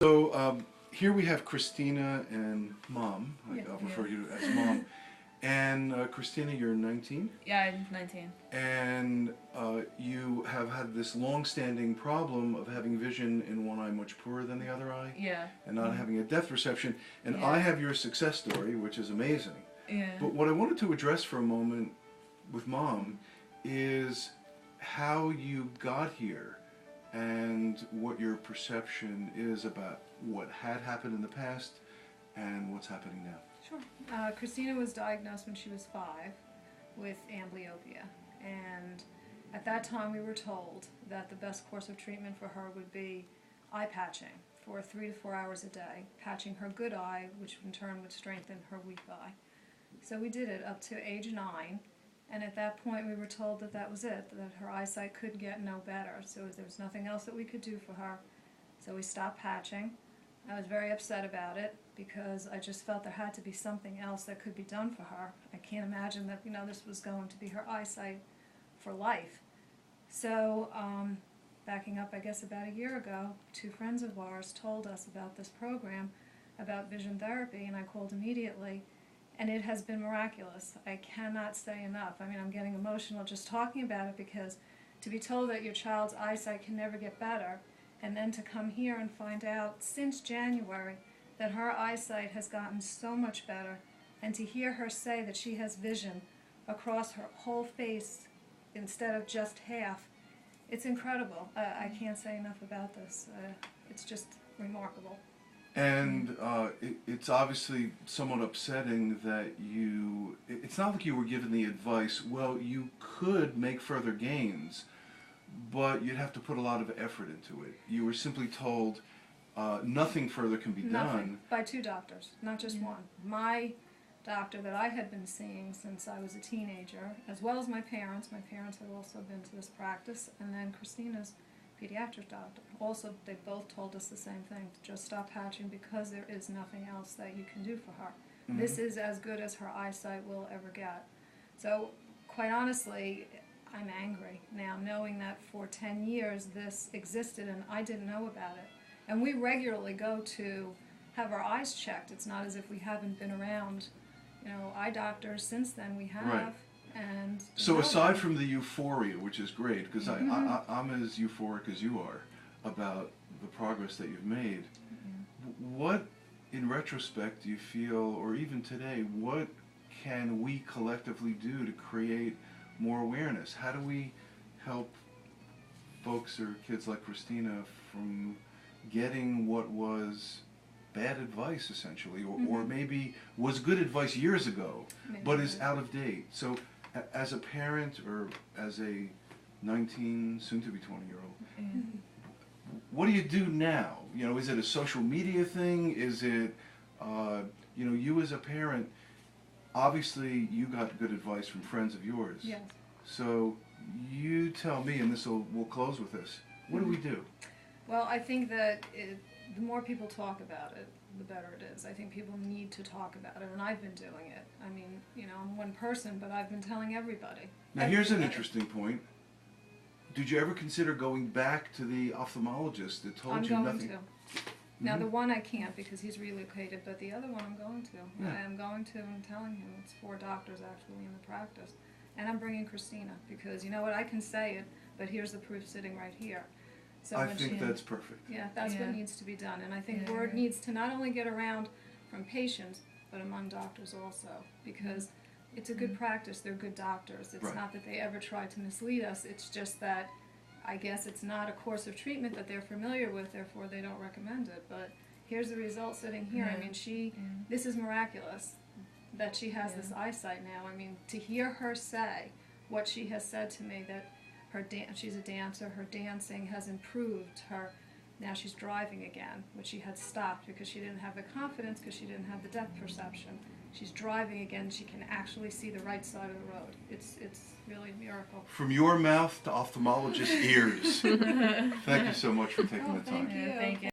So here we have Kristina and Mom. I'll refer you as Mom. And Kristina, you're 19? Yeah, I'm 19. And you have had this long-standing problem of having vision in one eye much poorer than the other eye. Yeah. And not having a depth perception. And Yeah. I have your success story, which is amazing. Yeah. But what I wanted to address for a moment with Mom is how you got here and what your perception is about what had happened in the past and what's happening now. Sure. Kristina was diagnosed when she was 5 with amblyopia, and at that time we were told that the best course of treatment for her would be eye patching for 3 to 4 hours a day, patching her good eye, which in turn would strengthen her weak eye. So we did it up to age 9, and at that point we were told that that was it, that her eyesight could get no better, so there was nothing else that we could do for her. So we stopped patching. I was very upset about it because I just felt there had to be something else that could be done for her. I can't imagine that, this was going to be her eyesight for life. So, backing up, I guess about a year ago, 2 friends of ours told us about this program, about vision therapy, and I called immediately, and it has been miraculous. I cannot say enough. I'm getting emotional just talking about it, because to be told that your child's eyesight can never get better, and then to come here and find out since January that her eyesight has gotten so much better, and to hear her say that she has vision across her whole face instead of just half, it's incredible. I can't say enough about this. It's just remarkable. And it's obviously somewhat upsetting that it's not like you were given the advice, well, you could make further gains, but you'd have to put a lot of effort into it. You were simply told nothing further can be done. By 2 doctors, not just one. My doctor that I had been seeing since I was a teenager, as well as my parents. My parents had also been to this practice, and then Kristina's pediatric doctor. Also, they both told us the same thing, to just stop patching because there is nothing else that you can do for her. Mm-hmm. This is as good as her eyesight will ever get. So, quite honestly, I'm angry now, knowing that for 10 years this existed and I didn't know about it. And we regularly go to have our eyes checked. It's not as if we haven't been around, eye doctors since then. We have. Right. And so aside from the euphoria, which is great, because I'm as euphoric as you are about the progress that you've made, what, in retrospect, do you feel, or even today, what can we collectively do to create more awareness? How do we help folks or kids like Kristina from getting what was bad advice, essentially, or maybe was good advice years ago, but is out of date? So as a parent or as a 19, soon-to-be 20-year-old, what do you do now? Is it a social media thing? Is it, you as a parent, obviously you got good advice from friends of yours. Yes. So you tell me, and we'll close with this. What do we do? Well, I think that the more people talk about it, the better it is. I think people need to talk about it, and I've been doing it. I'm one person, but I've been telling everybody. Now, here's an interesting point. Did you ever consider going back to the ophthalmologist that told you nothing? I'm going to. Now, the one I can't because he's relocated, but the other one I'm going to. Yeah. I am going to and telling him. It's 4 doctors actually in the practice. And I'm bringing Kristina because, you know what, I can say it, but here's the proof sitting right here. So I think that's perfect. Yeah, that's what needs to be done. And I think word needs to not only get around from patients, but among doctors also, because it's a good practice. They're good doctors. It's not that they ever try to mislead us. It's just that I guess it's not a course of treatment that they're familiar with, therefore they don't recommend it. But here's the result sitting here. This is miraculous that she has this eyesight now. To hear her say what she has said to me, that she's a dancer, her dancing has improved, now she's driving again, which she had stopped because she didn't have the confidence, because she didn't have the depth perception. She's driving again, she can actually see the right side of the road. It's really a miracle. From your mouth to ophthalmologist ears. Thank you so much for taking the time. Thank you. Thank you.